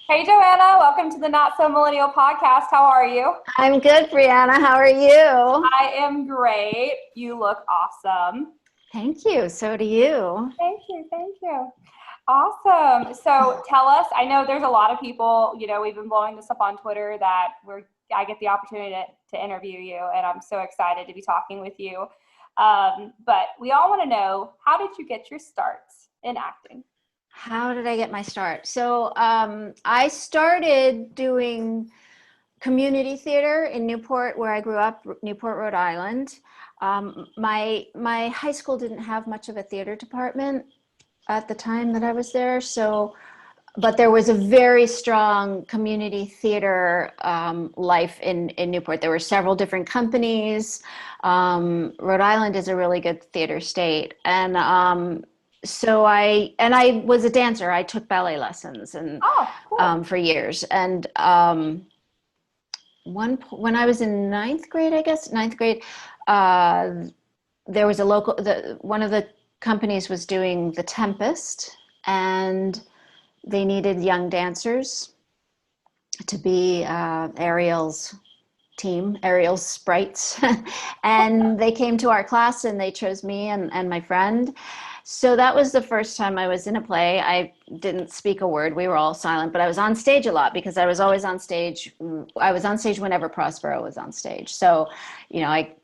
Hey Joanna, welcome to the Not-So-Millennial podcast. How are you? I'm good, Brianna. How are you? I am great. You look awesome. Thank you. So do you. Thank you. Thank you. Awesome. So tell us, I know there's a lot of people, we've been blowing this up on Twitter that I get the opportunity to interview you, and I'm so excited to be talking with you. But we all want to know, how did you get your starts in acting? How did I get my start? I started doing community theater in Newport, where I grew up, Newport, Rhode Island. My high school didn't have much of a theater department at the time that I was there, but there was a very strong community theater life in Newport. There were several different companies. Rhode Island is a really good theater state, and I was a dancer. I took ballet lessons Oh, cool. for years, and when I was in ninth grade, there was one of the companies was doing The Tempest, and they needed young dancers to be Ariel's sprites. And they came to our class and they chose me and my friend. So that was the first time I was in a play. I didn't speak a word. We were all silent, but I was on stage a lot because I was always on stage. I was on stage whenever Prospero was on stage. So, I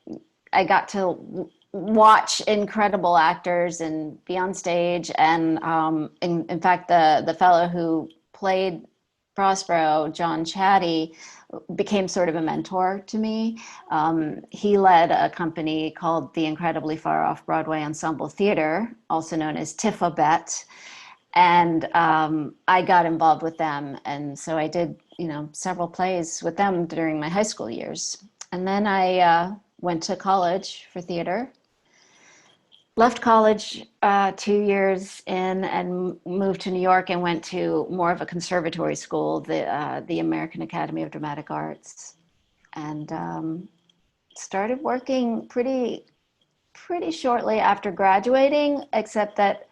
got to watch incredible actors and be on stage. And in fact, the fellow who played Prospero, John Chatty, became sort of a mentor to me. He led a company called the Incredibly Far Off Broadway Ensemble Theater, also known as Tiffabet. And I got involved with them. And so I did, several plays with them during my high school years. And then I went to college for theater. Left college 2 years in and moved to New York and went to more of a conservatory school, the American Academy of Dramatic Arts, and started working pretty shortly after graduating, except that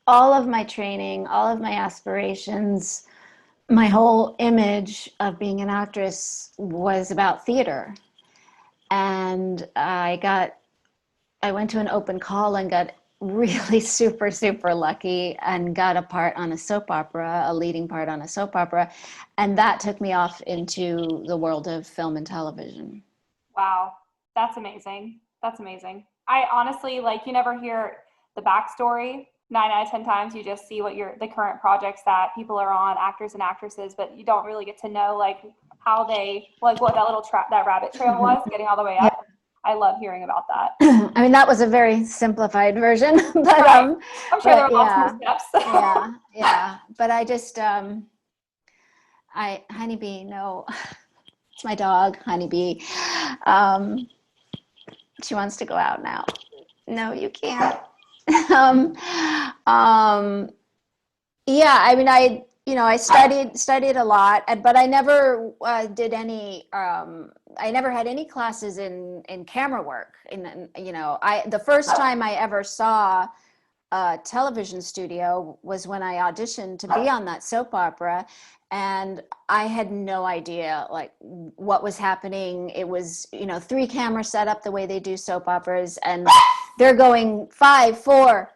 all of my training, all of my aspirations, my whole image of being an actress was about theater. And I went to an open call and got really super, super lucky and got a part on a soap opera, a leading part on a soap opera. And that took me off into the world of film and television. Wow. That's amazing. That's amazing. I honestly, you never hear the backstory. 9 out of 10 times you just see the current projects that people are on, actors and actresses, but you don't really get to know how they, what that little that rabbit trail was getting all the way up. I love hearing about that. I mean, that was a very simplified version, but right. I'm sure there are lots more steps. yeah. But I just, Honeybee, no, it's my dog, Honeybee. She wants to go out now. No, you can't. Yeah, I mean, I studied a lot, but I never did any. I never had any classes in camera work. The first time I ever saw a television studio was when I auditioned to be on that soap opera, and I had no idea what was happening. It was 3 camera setup the way they do soap operas, and they're going 5, 4.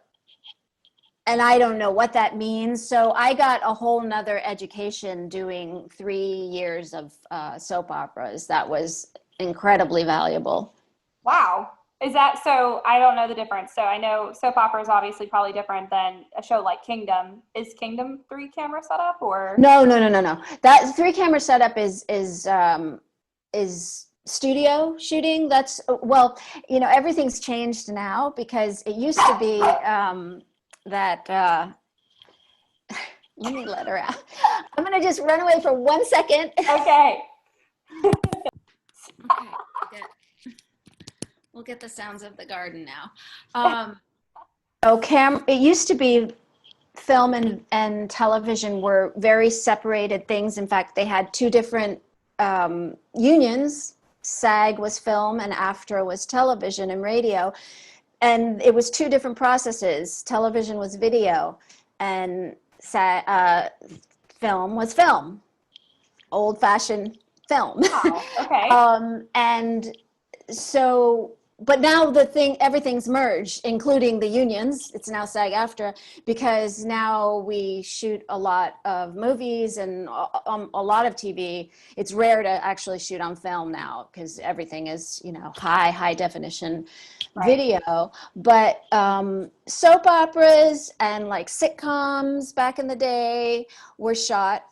And I don't know what that means. So I got a whole nother education doing 3 years of soap operas. That was incredibly valuable. Wow. Is that so? I don't know the difference. So I know soap opera is obviously probably different than a show like Kingdom. Is Kingdom 3 camera setup or? No. That 3 camera setup is studio shooting. That's, everything's changed now, because it used to be that let me let her out. I'm gonna just run away for 1 second. Okay. Okay, we'll get the sounds of the garden now. It used to be film and television were very separated things. In fact, they had 2 different unions. SAG was film and AFTRA was television and radio. And it was 2 different processes. Television was video, and film was film, old-fashioned film. Wow. Okay. And so, but now everything's merged, including the unions. It's now SAG-AFTRA, because now we shoot a lot of movies and a lot of TV. It's rare to actually shoot on film now because everything is, high definition video. But soap operas and like sitcoms back in the day were shot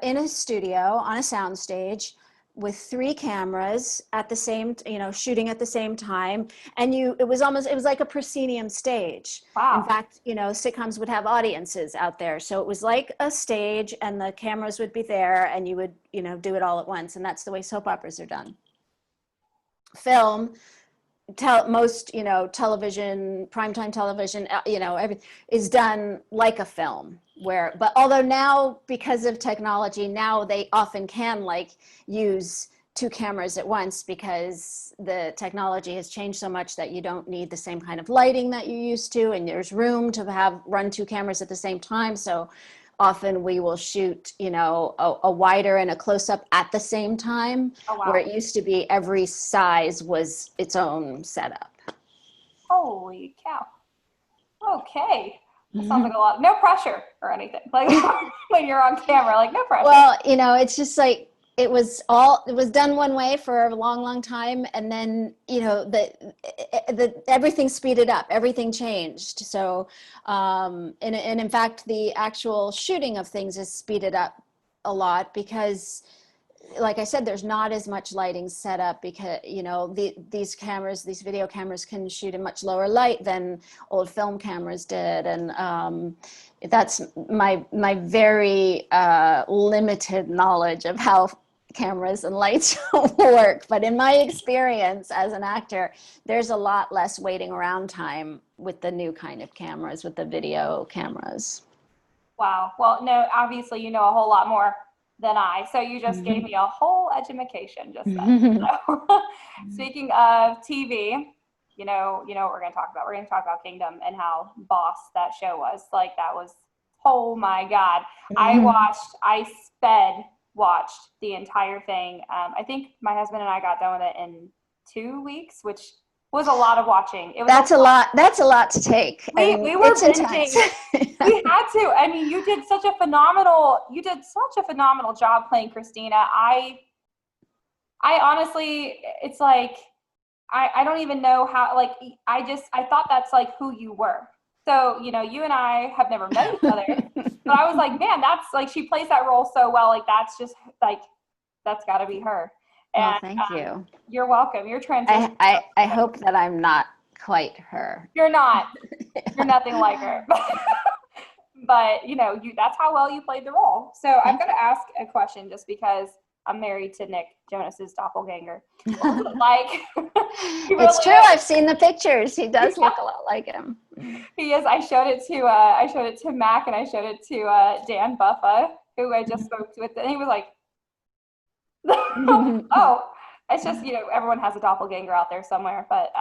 in a studio, on a sound stage, with 3 cameras at the same, shooting at the same time. And it was like a proscenium stage. Wow. In fact, sitcoms would have audiences out there. So it was like a stage and the cameras would be there and you would, do it all at once. And that's the way soap operas are done. Film, most, television, primetime television, everything is done like a film. But although now, because of technology, now they often can use 2 cameras at once, because the technology has changed so much that you don't need the same kind of lighting that you used to, and there's room to run 2 cameras at the same time. So often we will shoot, a wider and a close-up at the same time. Oh, wow. Where it used to be every size was its own setup. Holy cow. Okay. That sounds like a lot. No pressure or anything. Like when you're on camera, no pressure. Well, it's just it was done one way for a long time, and then everything speeded up, everything changed. So and in fact the actual shooting of things is speeded up a lot, because like I said, there's not as much lighting set up, because these video cameras can shoot in much lower light than old film cameras did. And that's my very limited knowledge of how cameras and lights work. But in my experience as an actor, there's a lot less waiting around time with the new kind of cameras, with the video cameras. Wow. Well, no, obviously you know a whole lot more than I. So you just gave me a whole education just then. So, speaking of TV, you know what we're going to talk about. We're going to talk about Kingdom and how boss that show was. That was, oh my God. I watched the entire thing. I think my husband and I got done with it in 2 weeks, which was a lot of watching. That's a lot to take. We were binging. We had to. I mean, you did such a phenomenal job playing Christina. I honestly, it's I don't even know how, I thought that's who you were. So, you and I have never met each other, but I was like, man, that's she plays that role so well. That's just that's gotta be her. And, well, thank you. You're welcome. You're transitioning. I hope that I'm not quite her. You're not. You're nothing like her. But that's how well you played the role. So I'm going to ask a question, just because I'm married to Nick Jonas's doppelganger. What was it like? It's true. I've seen the pictures. He does look a lot like him. He is. I showed it to Mac, and I showed it to Dan Buffa, who I just spoke with, and he was like, "Oh, it's just everyone has a doppelganger out there somewhere." But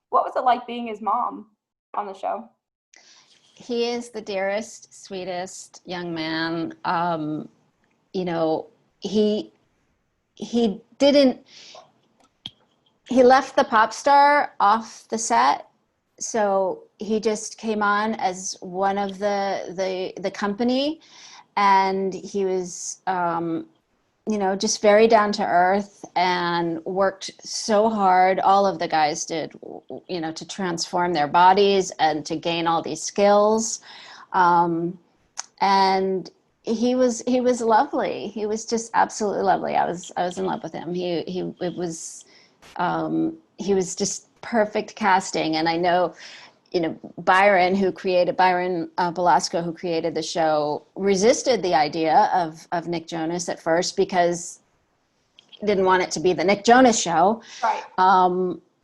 what was it like being his mom on the show? He is the dearest, sweetest young man. He left the pop star off the set, so he just came on as one of the company, and he was just very down to earth and worked so hard. All of the guys did, to transform their bodies and to gain all these skills. And he was lovely. He was just absolutely lovely. I was in love with him. He was just perfect casting. And I know, Byron Belasco, who created the show, resisted the idea of Nick Jonas at first, because he didn't want it to be the Nick Jonas show. Right.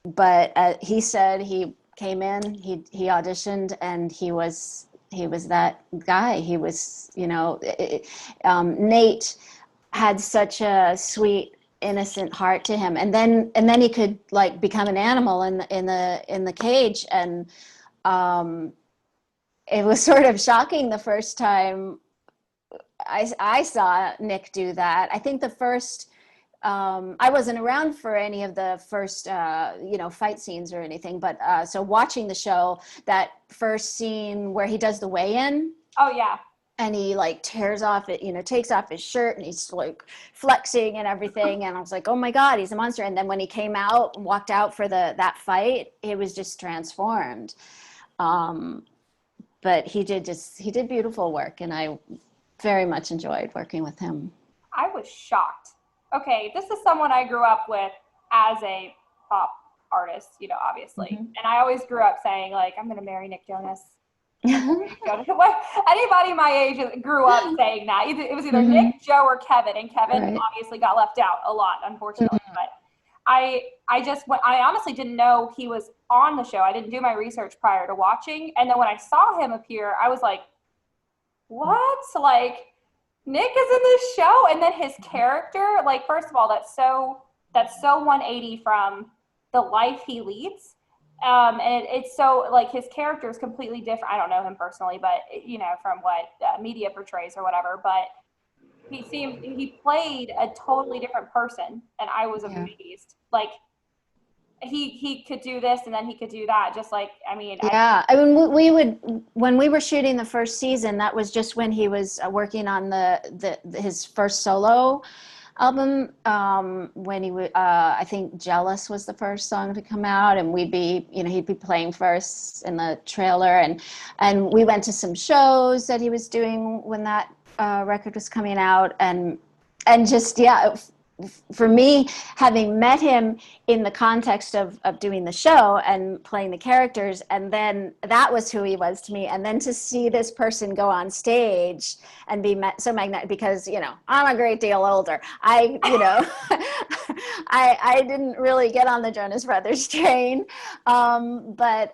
But he said he came in, he auditioned, and he was that guy. He was, Nate had such a sweet, innocent heart to him, and then he could become an animal in the cage. And it was sort of shocking the first time I saw Nick do that. I think the first, I wasn't around for any of the first, fight scenes or anything, but so watching the show, that first scene where he does the weigh-in. Oh yeah. And he like tears off it, takes off his shirt and he's like flexing and everything. And I was like, oh my God, he's a monster. And then when he came out, walked out for that fight, it was just transformed. But he did beautiful work, and I very much enjoyed working with him. I was shocked. Okay, this is someone I grew up with as a pop artist, obviously. Mm-hmm. And I always grew up saying, like, I'm going to marry Nick Jonas. Anybody my age grew up saying that. It was either mm-hmm. Nick, Joe, or Kevin. And Kevin Right. obviously got left out a lot, unfortunately. Mm-hmm. But I honestly didn't know he was on the show. I didn't do my research prior to watching. And then when I saw him appear, I was like, what? Like, Nick is in this show? And then his character, like, first of all, that's so 180 from the life he leads. And it's so, like, his character is completely different. I don't know him personally, but, from what media portrays or whatever. But he played a totally different person. And I was amazed. Like, he could do this and then he could do that. Just like, we would, when we were shooting the first season, that was just when he was working on his first solo album, when he would, I think Jealous was the first song to come out, and we'd be, he'd be playing first in the trailer, and we went to some shows that he was doing when that record was coming out, and just, for me, having met him in the context of doing the show and playing the characters, and then that was who he was to me. And then to see this person go on stage and be so magnetic, because, I'm a great deal older. I didn't really get on the Jonas Brothers train. But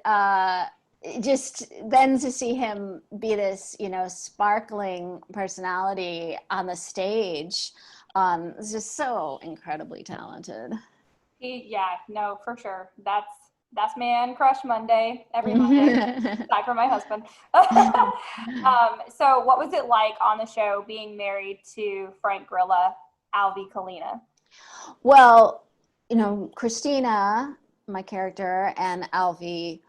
just then to see him be this, sparkling personality on the stage, is just so incredibly talented. No, for sure. That's man crush Monday, every Monday, aside from my husband. So what was it like on the show being married to Frank Grilla, Alvy Kalina? Well, Christina, my character, and Alvy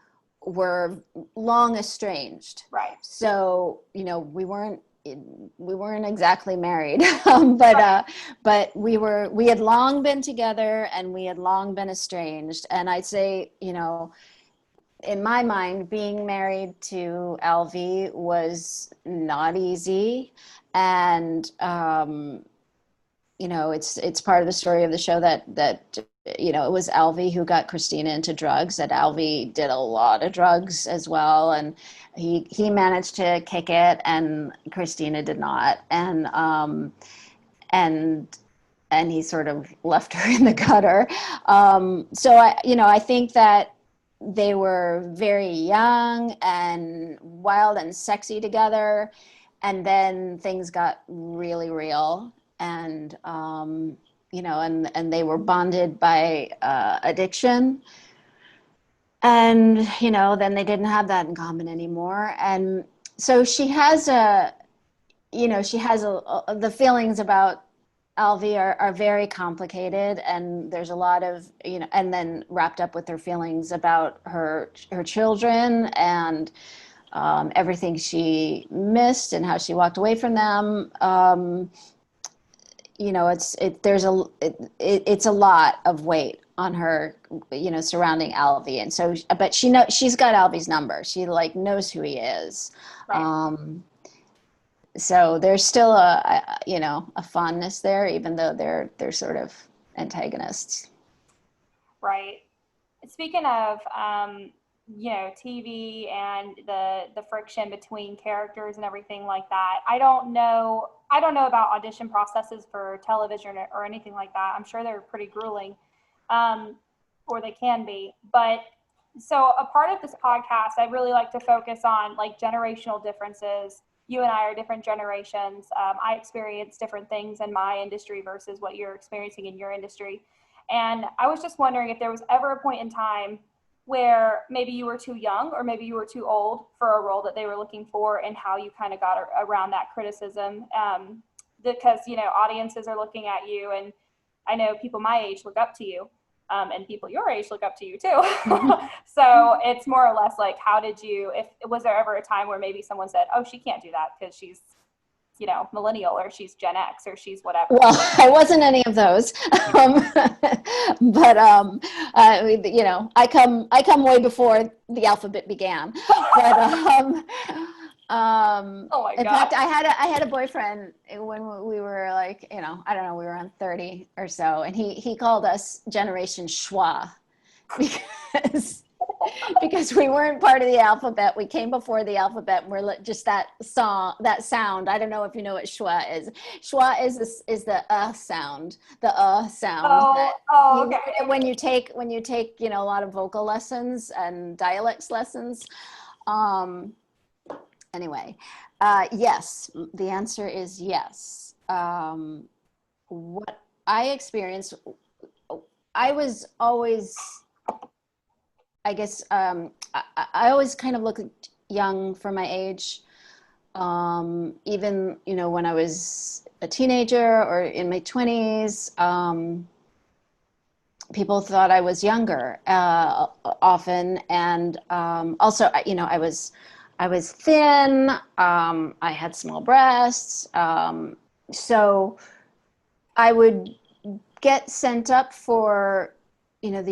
were long estranged. Right. So, we weren't exactly married, but we had long been together and we had long been estranged. And I'd say, in my mind, being married to Alvy was not easy. And, it's part of the story of the show that it was Alvy who got Christina into drugs, that Alvy did a lot of drugs as well. And he managed to kick it and Christina did not. And he sort of left her in the gutter. So I think that they were very young and wild and sexy together. And then things got really real. And, and they were bonded by addiction. And, then they didn't have that in common anymore. And so she has the feelings about Alvy are very complicated. And there's a lot of, and then wrapped up with her feelings about her children and everything she missed and how she walked away from them. It's a lot of weight on her, surrounding Alvy. And so, but she's got Alvy's number. She knows who he is. Right. So there's still a fondness there, even though they're sort of antagonists. Right. Speaking of, TV and the friction between characters and everything like that. I don't know about audition processes for television or anything like that. I'm sure they're pretty grueling, or they can be. But so a part of this podcast, I really like to focus on generational differences. You and I are different generations. I experience different things in my industry versus what you're experiencing in your industry. And I was just wondering if there was ever a point in time where maybe you were too young or maybe you were too old for a role that they were looking for, and how you kind of got around that criticism? Because, you know, audiences are looking at you, and I know people my age look up to you, and people your age look up to you too. So it's more or less like, how did you, if was there ever a time where maybe someone said, oh, she can't do that because she's, you know, millennial, or she's Gen X, or she's whatever? Well, I wasn't any of those, but you know, I come way before the alphabet began. But Oh my in God. fact, I had a boyfriend when we were like, you know, I don't know, we were around 30 or so, and he called us Generation Schwa because because we weren't part of the alphabet. We came before the alphabet, and we're just that sound. I don't know if you know what schwa is. Schwa is the sound, the sound that Oh, you okay. when you take you know, a lot of vocal lessons and dialects lessons. Anyway, yes, the answer is yes. What I experienced, I was always, I guess, I always kind of looked young for my age. Even, you know, when I was a teenager or in my 20s, people thought I was younger often. And also, you know, I was thin. I had small breasts. So I would get sent up for, you know,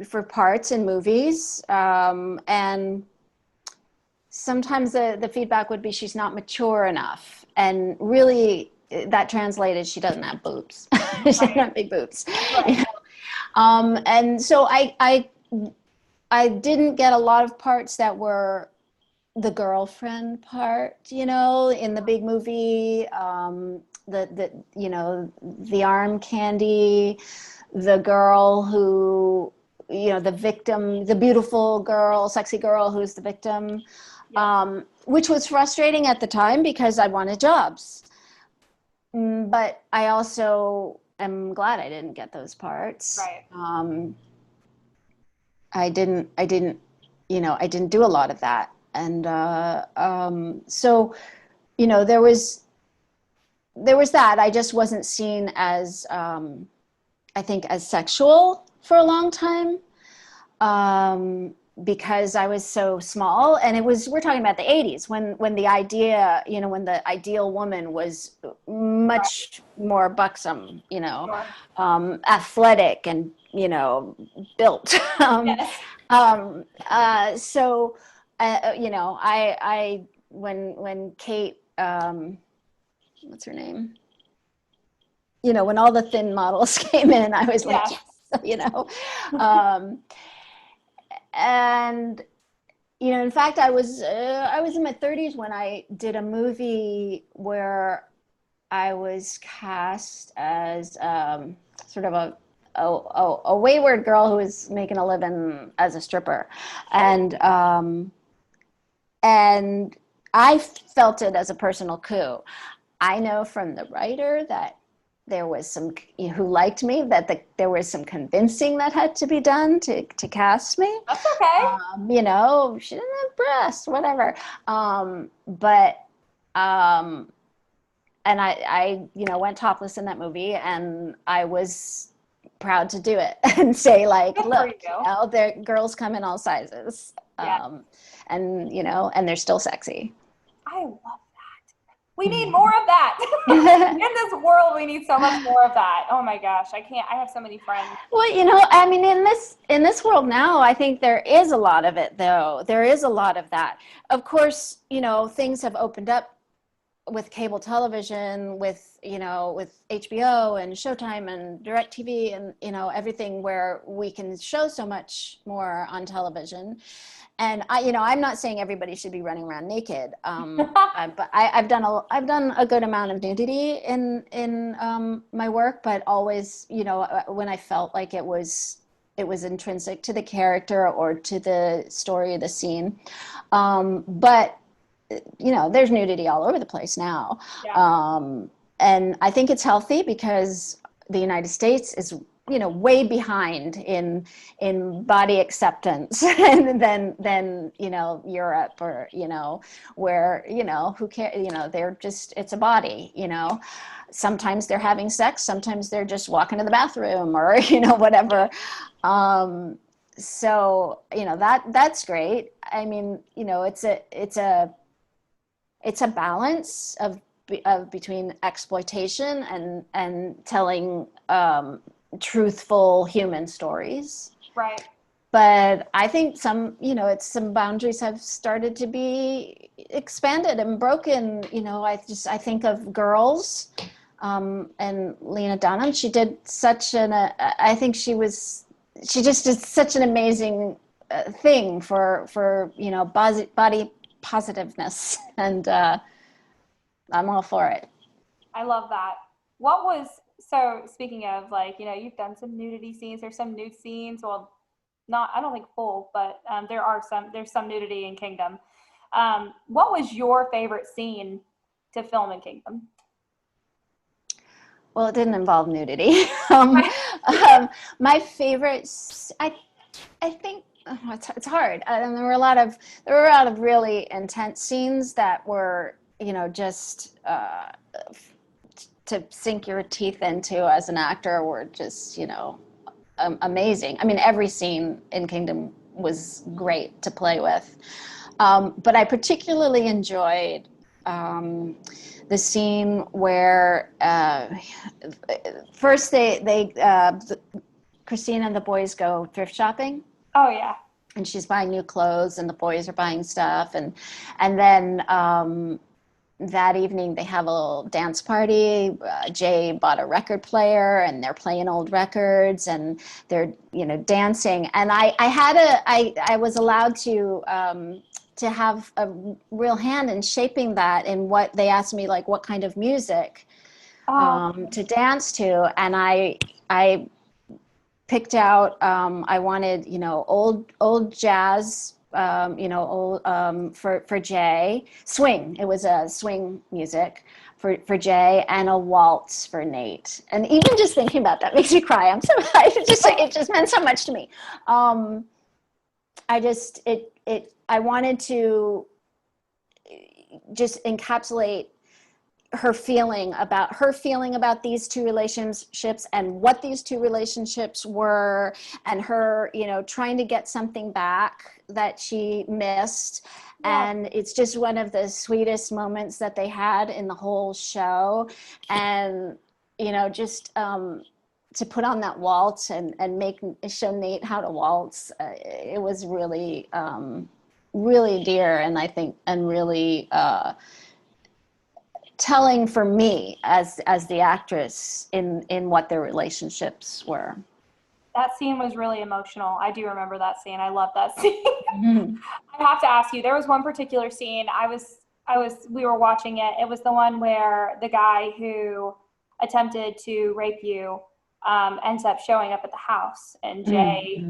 for parts in movies. And sometimes the feedback would be, she's not mature enough. And really, that translated, she doesn't have boobs. She doesn't have big boobs. Right. You know? And so I didn't get a lot of parts that were the girlfriend part, you know, in the big movie, the you know, the arm candy, the girl who, you know, the victim, the beautiful girl, sexy girl who's the victim, which was frustrating at the time because I wanted jobs. But I also am glad I didn't get those parts. Right. I didn't, you know, I didn't do a lot of that. And so, you know, there was that. I just wasn't seen as, I think, as sexual for a long time, because I was so small. And we're talking about the 80s when the idea, you know, when the ideal woman was much more buxom, you know, athletic and, you know, built. So, you know, when Kate, what's her name? You know, when all the thin models came in, I was like, yes, you know. And, you know, in fact, I was in my 30s when I did a movie where I was cast as sort of a wayward girl who was making a living as a stripper, and I felt it as a personal coup. I know from the writer that there was some, you know, who liked me, that there was some convincing that had to be done to cast me. That's okay. You know, she didn't have breasts, whatever. But and I, you know, went topless in that movie, and I was proud to do it and say, like, look, you know, girls come in all sizes, and, you know, and they're still sexy. I love that. We need more of that. In this world, we need so much more of that. Oh my gosh, I have so many friends. Well, you know, I mean, in this world now, I think there is a lot of it, though. There is a lot of that. Of course, you know, things have opened up with cable television, with, you know, with HBO and Showtime and DirecTV and, you know, everything, where we can show so much more on television. And you know, I'm not saying everybody should be running around naked, but I've done a good amount of nudity in my work, but always, you know, when I felt like it was intrinsic to the character or to the story of the scene. But you know, there's nudity all over the place now. And I think it's healthy because the United States is way behind in body acceptance and than Europe, or where who cares, they're just, it's a body. Sometimes they're having sex, sometimes they're just walking to the bathroom, or whatever. So that's great. I mean, it's a balance of between exploitation and telling truthful human stories. Right. But I think some boundaries have started to be expanded and broken. I think of Girls, and Lena Dunham. She did I think she just did such an amazing thing for body positiveness, and I'm all for it. I love that. So speaking of, like, you've done some nudity scenes, there's some nude scenes. Well, not, I don't think full, but there's some nudity in Kingdom. What was your favorite scene to film in Kingdom? Well, it didn't involve nudity. My favorites, I think, it's hard. And there were a lot of really intense scenes that were, just to sink your teeth into as an actor, were just, amazing. I mean, every scene in Kingdom was great to play with. But I particularly enjoyed the scene where first Christina and the boys go thrift shopping. Oh yeah. And she's buying new clothes, and the boys are buying stuff, and then that evening they have a little dance party. Jay bought a record player, and they're playing old records, and they're dancing. And I was allowed to have a real hand in shaping that, in what they asked me, like what kind of music to dance to, and I picked out, I wanted, old jazz, old, for Jay, swing. It was a swing music for Jay, and a waltz for Nate. And even just thinking about that makes me cry. It just meant so much to me. I wanted to just encapsulate her feeling about these two relationships, and what these two relationships were, and her, trying to get something back that she missed. Yeah. And it's just one of the sweetest moments that they had in the whole show. And, just to put on that waltz and show Nate how to waltz, it was really, really dear, and I think, and really, telling for me as the actress in what their relationships were. That scene was really emotional. I do remember that scene. I love that scene. Mm-hmm. I have to ask you, there was one particular scene, we were watching it. It was the one where the guy who attempted to rape you ends up showing up at the house, and Jay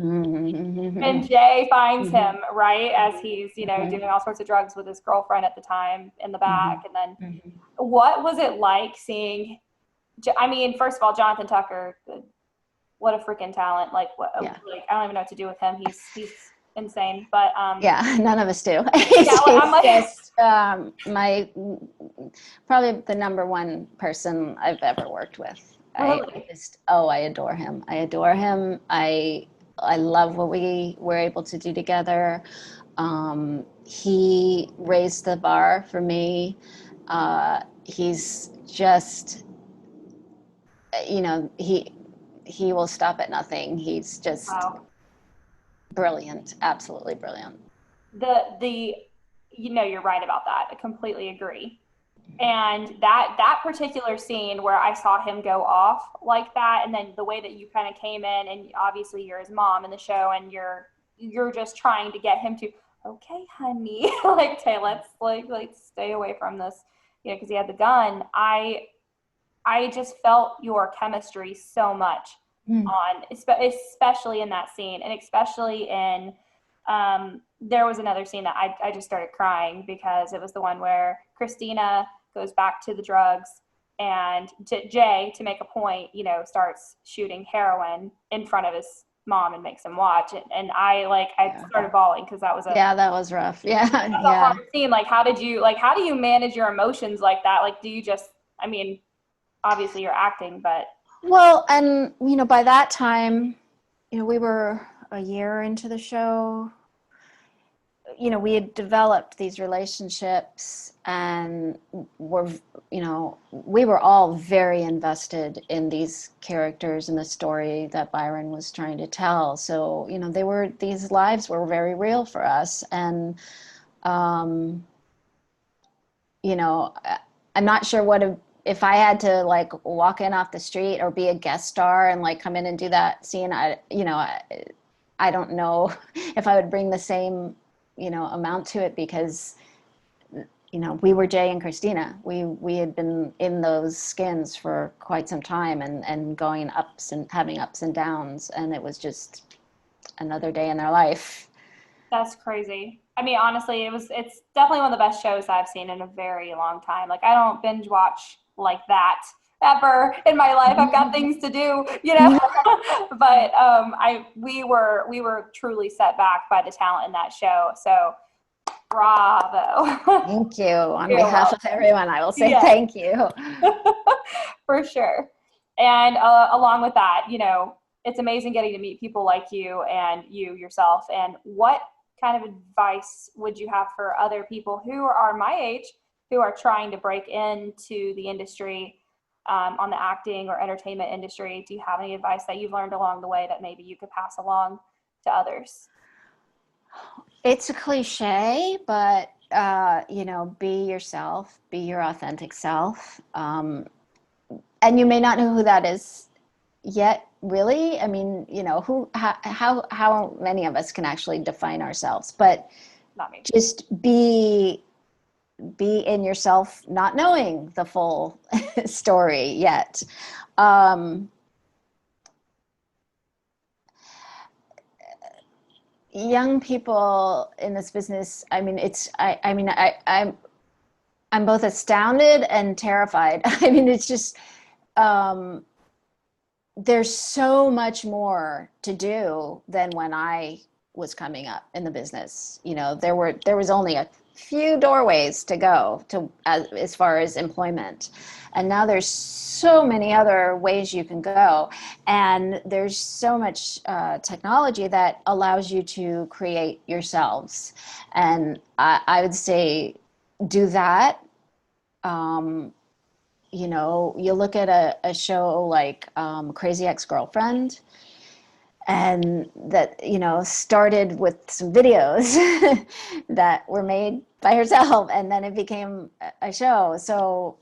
finds him, right, as he's doing all sorts of drugs with his girlfriend at the time in the back. And then what was it like seeing, I mean, first of all, Jonathan Tucker, what a freaking talent. Like, what, yeah. Like, I don't even know what to do with him. He's insane. But yeah, none of us do. He's my probably the number one person I've ever worked with. Really? I adore him. I love what we were able to do together. He raised the bar for me. He's just, he will stop at nothing. He's just brilliant, absolutely brilliant. You're right about that. I completely agree. And that particular scene where I saw him go off like that, and then the way that you kind of came in, and obviously you're his mom in the show, and you're just trying to get him to, okay, honey, like, hey, let's like stay away from this, because he had the gun. I just felt your chemistry so much especially in that scene, and especially in there was another scene that I just started crying, because it was the one where Christina goes back to the drugs, and Jay, to make a point, you know, starts shooting heroin in front of his mom and makes him watch it. And I Yeah. started bawling because that was Yeah, that was rough. Yeah, that's a yeah. hard scene. Like, how do you manage your emotions like that? Like, do you just, I mean, obviously you're acting, but Well, and by that time, we were a year into the show. We had developed these relationships, and we were all very invested in these characters and the story that Byron was trying to tell. So, these lives were very real for us. And, um, I'm not sure if I had to like walk in off the street or be a guest star and like come in and do that scene. I don't know if I would bring the same, amount to it, because, we were Jay and Christina. We had been in those skins for quite some time, and going ups and having ups and downs. And it was just another day in their life. that's crazy. I mean, honestly, it's definitely one of the best shows I've seen in a very long time. Like, I don't binge watch like that ever in my life. I've got things to do, you know. But we were truly set back by the talent in that show. So bravo. Thank you. On You're behalf welcome. of everyone, I will say Yeah, thank you. for sure. And along with that, you know, it's amazing getting to meet people like you and you yourself. And what kind of advice would you have for other people who are my age, who are trying to break into the industry, on the acting or entertainment industry? Do you have any advice that you've learned along the way that maybe you could pass along to others? It's a cliche, but be yourself, be your authentic self. And you may not know who that is yet, really. I mean, how many of us can actually define ourselves? But Not me. just be in yourself, not knowing the full story yet. Um, Young people in this business, I mean, I'm both astounded and terrified. I mean, it's just, um, there's so much more to do than when I was coming up in the business. There was only a few doorways to go to as far as employment, and now there's so many other ways you can go, and there's so much technology that allows you to create yourselves. And I would say do that. um, you look at a show like Crazy Ex-Girlfriend, and that, started with some videos that were made by herself, and then it became a show. So,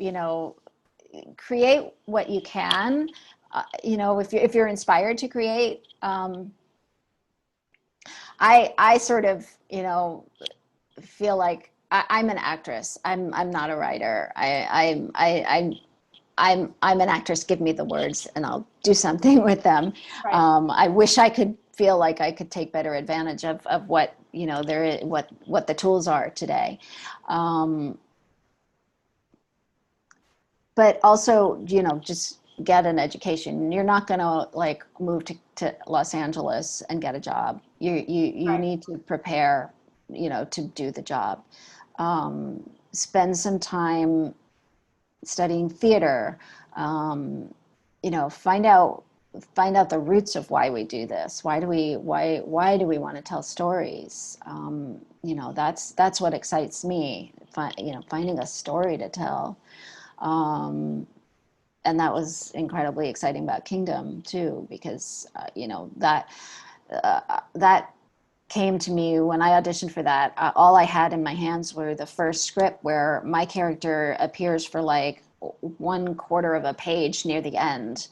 create what you can. If you're inspired to create, I sort of, feel like I'm an actress. I'm not a writer. I'm an actress. Give me the words, and I'll do something with them. Right. I wish I could feel like I could take better advantage of what there is, what the tools are today. But also, just get an education. You're not going to like move to Los Angeles and get a job. You Right. need to prepare, to do the job. Spend some time studying theater. Find out the roots of why we do this. Why do we want to tell stories? That's what excites me. Finding a story to tell. And that was incredibly exciting about Kingdom too, because that came to me when I auditioned for that. All I had in my hands were the first script, where my character appears for like 1/4 of a page near the end.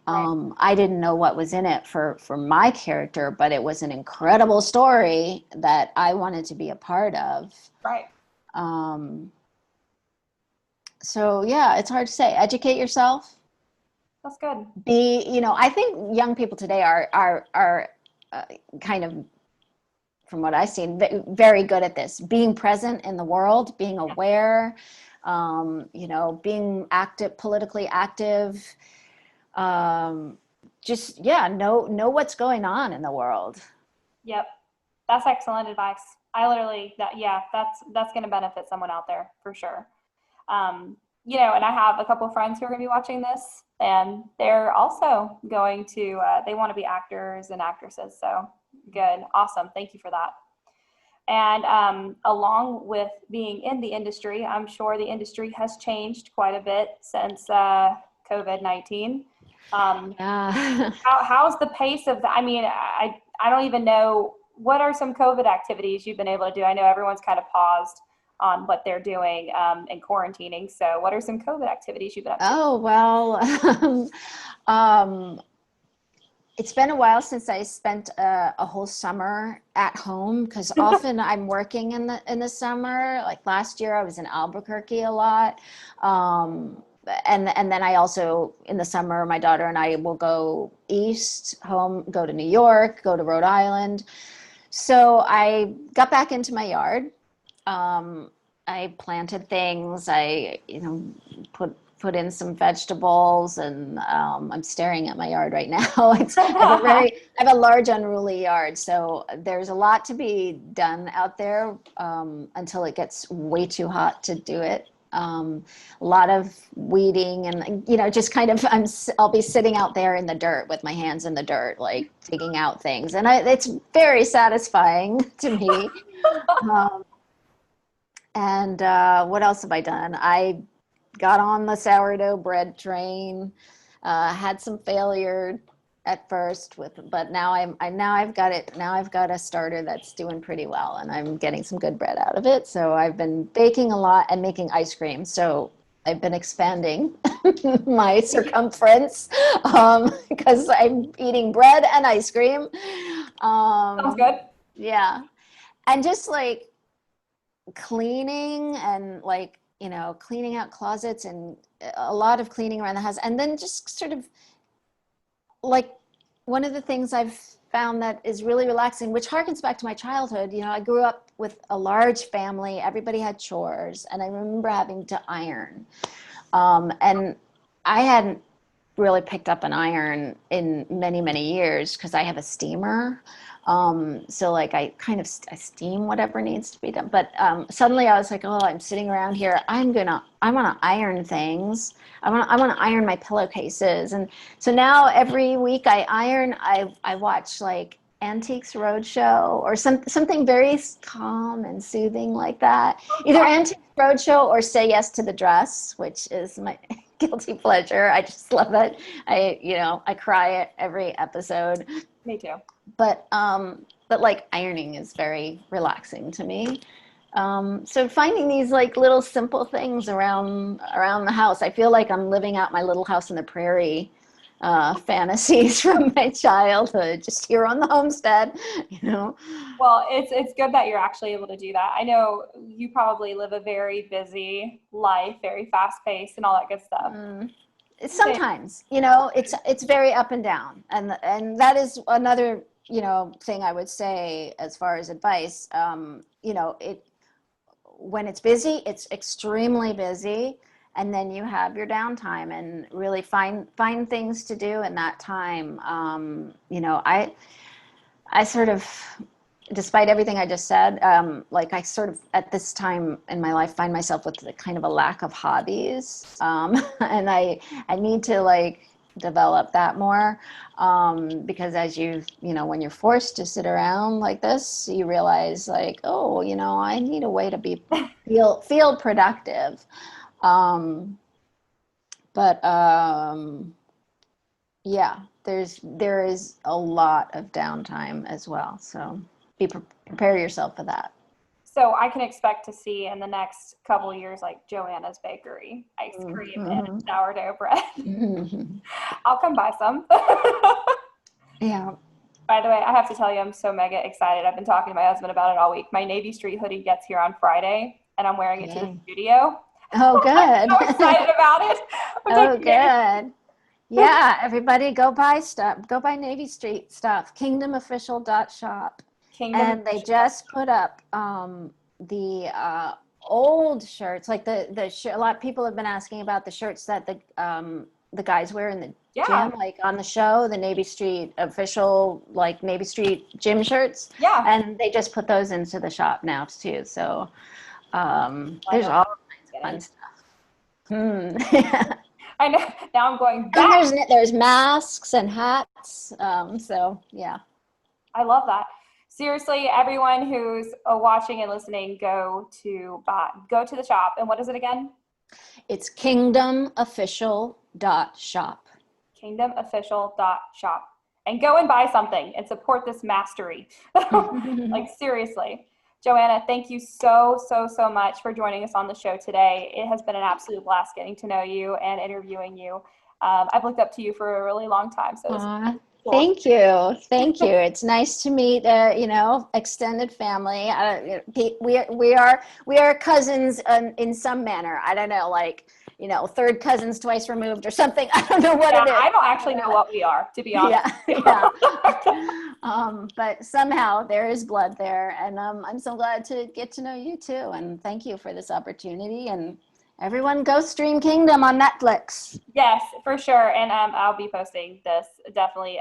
Right. I didn't know what was in it for my character, but it was an incredible story that I wanted to be a part of. Right. So yeah, it's hard to say. Educate yourself. That's good. I think young people today are kind of, from what I've seen, very good at this, being present in the world, being aware, being active, politically active, just, yeah, know what's going on in the world. Yep. That's excellent advice. That's going to benefit someone out there for sure. And I have a couple of friends who are going to be watching this, and they're also going to, they want to be actors and actresses. So good. Awesome. Thank you for that. And along with being in the industry, I'm sure the industry has changed quite a bit since COVID-19. Yeah. How's the pace of that? I mean, I don't even know, what are some COVID activities you've been able to do? I know everyone's kind of paused on what they're doing and quarantining. So what are some COVID activities you've been up to? Oh, well, it's been a while since I spent a whole summer at home, because often I'm working in the summer. Like last year, I was in Albuquerque a lot, and then I also, in the summer, my daughter and I will go east, home, go to New York, go to Rhode Island. So I got back into my yard. I planted things. I put in some vegetables, and I'm staring at my yard right now. I have a large unruly yard, so there's a lot to be done out there until it gets way too hot to do it. A lot of weeding, and just kind of I'll be sitting out there in the dirt with my hands in the dirt, like digging out things, and it's very satisfying to me. And what else have I done? I got on the sourdough bread train. Had some failure at first but now I've got it. Now I've got a starter that's doing pretty well, and I'm getting some good bread out of it. So I've been baking a lot and making ice cream. So I've been expanding my circumference because I'm eating bread and ice cream. Sounds good. Yeah, and just like cleaning and cleaning out closets, and a lot of cleaning around the house. And then just sort of like, one of the things I've found that is really relaxing, which harkens back to my childhood. I grew up with a large family. Everybody had chores, and I remember having to iron. And I hadn't really picked up an iron in many, many years because I have a steamer. So like I steam whatever needs to be done. But suddenly I was like, oh, I'm sitting around here. I want to iron things. I want to iron my pillowcases. And so now every week I iron. I watch like Antiques Roadshow or something very calm and soothing like that. Either Antiques Roadshow or Say Yes to the Dress, which is my guilty pleasure. I just love it. I cry at every episode. Me too. But like ironing is very relaxing to me. So finding these like little simple things around the house, I feel like I'm living out my Little House on the Prairie fantasies from my childhood, just here on the homestead, Well, it's good that you're actually able to do that. I know you probably live a very busy life, very fast paced and all that good stuff. Sometimes, it's very up and down. And that is another, thing I would say as far as advice. When it's busy, it's extremely busy. And then you have your downtime and really find things to do in that time. I sort of, despite everything I just said, I sort of at this time in my life find myself with kind of a lack of hobbies. And I need to develop that more, because as when you're forced to sit around like this, you realize I need a way to feel productive. Yeah, there is a lot of downtime as well. So prepare yourself for that. So I can expect to see in the next couple of years, like Joanna's Bakery, ice cream and sourdough bread. I'll come buy some. Yeah. By the way, I have to tell you, I'm so mega excited. I've been talking to my husband about it all week. My Navy Street hoodie gets here on Friday, and I'm wearing it to the studio. Oh, good. I'm so excited about it. Good. Yeah, everybody go buy stuff. Go buy Navy Street stuff. KingdomOfficial.shop. And they just put up the old shirts, like a lot of people have been asking about the shirts that the guys wear in the Yeah. gym, like on the show, the Navy Street official, like Navy Street gym shirts. Yeah. And they just put those into the shop now too. So I there's know. all kinds of fun stuff. I know. Now I'm going And back. there's masks and hats. So yeah. I love that. Seriously, everyone who's watching and listening, go to the shop. And what is it again? It's kingdomofficial.shop. Kingdomofficial.shop. And go and buy something and support this mastery. Like, seriously. Joanna, thank you so, so, so much for joining us on the show today. It has been an absolute blast getting to know you and interviewing you. I've looked up to you for a really long time. So cool. Thank you. Thank you. It's nice to meet, extended family. We are cousins in some manner. I don't know, like, third cousins twice removed or something. I don't know what it is. I don't actually know what we are, to be honest. Yeah. But somehow there is blood there, and I'm so glad to get to know you too. And thank you for this opportunity. And everyone, go stream Kingdom on Netflix. Yes, for sure. And I'll be posting this definitely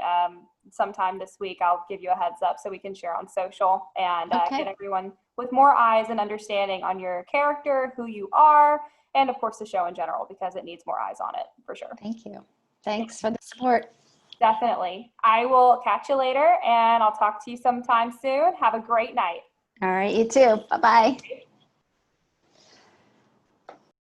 sometime this week. I'll give you a heads up so we can share on social and get everyone with more eyes and understanding on your character, who you are, and of course the show in general, because it needs more eyes on it for sure. Thank you. Thanks for the support. Definitely. I will catch you later, and I'll talk to you sometime soon. Have a great night. All right, you too. Bye-bye.